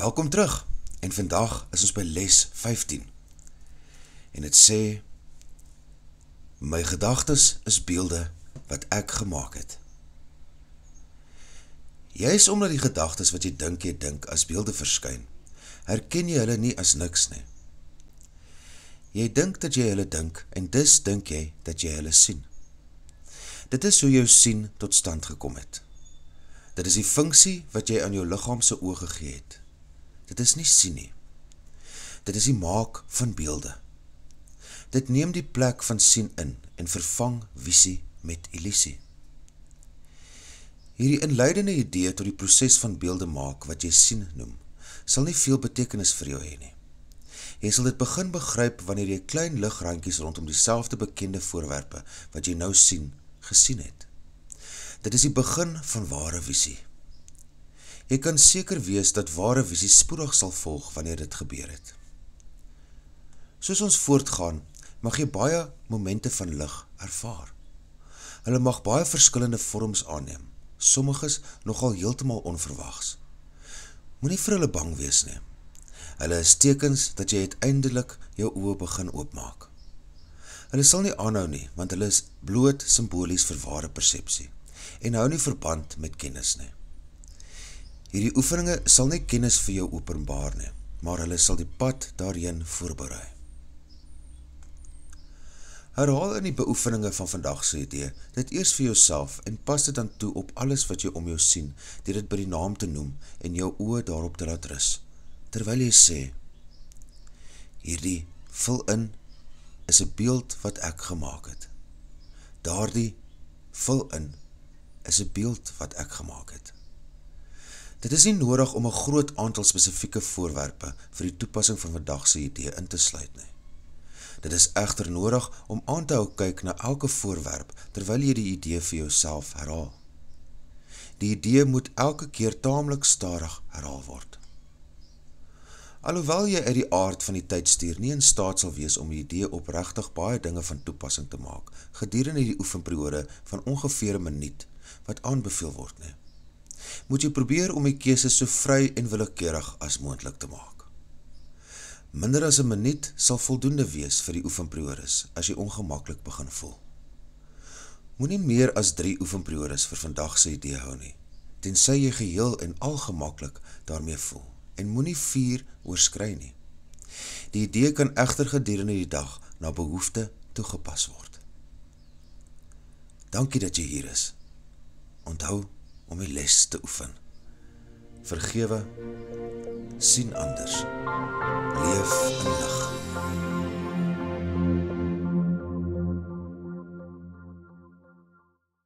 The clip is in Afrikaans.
Welkom terug, en vandag is ons by les 15. En het sê, my gedagtes is beelde wat ek gemaak het. Juis omdat die gedagtes wat jy dink as beelde verskyn, herken jy hulle nie as niks nie. Jy dink dat jy hulle dink, en dus dink jy dat jy hulle sien. Dit is hoe jou sien tot stand gekom het. Dit is die funksie wat jy aan jou liggaamse oë gegee het. Dit is nie sien nie. Dit is die maak van beelde. Dit neem die plek van sien in en vervang visie met illusie. Hierdie inleidende idee tot die proses van beelde maak wat jy sien noem, sal nie veel betekenis vir jou hê nie. Jy sal dit begin begryp wanneer jy klein ligrandjies rondom dieselfde bekende voorwerpe wat jy nou sien, gesien het. Dit is die begin van ware visie. Jy kan seker wees dat ware visie spoedig sal volg wanneer dit gebeur het. Soos ons voortgaan, mag jy baie momente van lig ervaar. Hulle mag baie verskillende vorms aanneem, sommiges nogal heeltemal onverwags. Moenie vir hulle bang wees nie. Hulle is tekens dat jy uiteindelik jou oë begin oopmaak. Hulle sal nie aanhou nie, want hulle is bloot simbolies vir ware persepsie en hou nie verband met kennis nie. Hierdie oefeninge sal nie kennis vir jou openbaar nie, maar hulle sal die pad daarheen voorberei. Herhaal in die beoefeninge van vandag se idee dit eers vir jouself en pas dit dan toe op alles wat jy om jou sien, deur dit by die naam te noem en jou oë daarop te laat rus, terwyl jy sê, hierdie vul in is 'n beeld wat ek gemaak het. Daardie vul in is 'n beeld wat ek gemaak het. Dit is nie nodig om 'n groot aantal spesifieke voorwerpe vir die toepassing van vandag se idee in te sluit nie. Dit is egter nodig om aan te hou kyk na elke voorwerp terwyl jy die idee vir jouself herhaal. Die idee moet elke keer taamlik stadig herhaal word. Alhoewel jy uit die aard van die tydstuur nie in staat sal wees om die idee opregtig baie dinge van toepassing te maak, gedurende die oefenperiode van ongeveer 'n minuut, wat aanbeveel word nie, moet jy probeer om die keuse so vry en willekeurig as moontlik te maak. Minder as 'n minuut sal voldoende wees vir die oefenperiodes as jy ongemaklik begin voel. Moenie meer as 3 oefenperiodes vir vandag se idee hou nie, tensy jy geheel en al gemaklik daarmee voel, en moenie 4 oorskry nie. Die idee kan egter gedurende die dag na behoefte toegepas word. Dankie dat jy hier is. Onthou om die les te oefen. Vergewe, sien anders, leef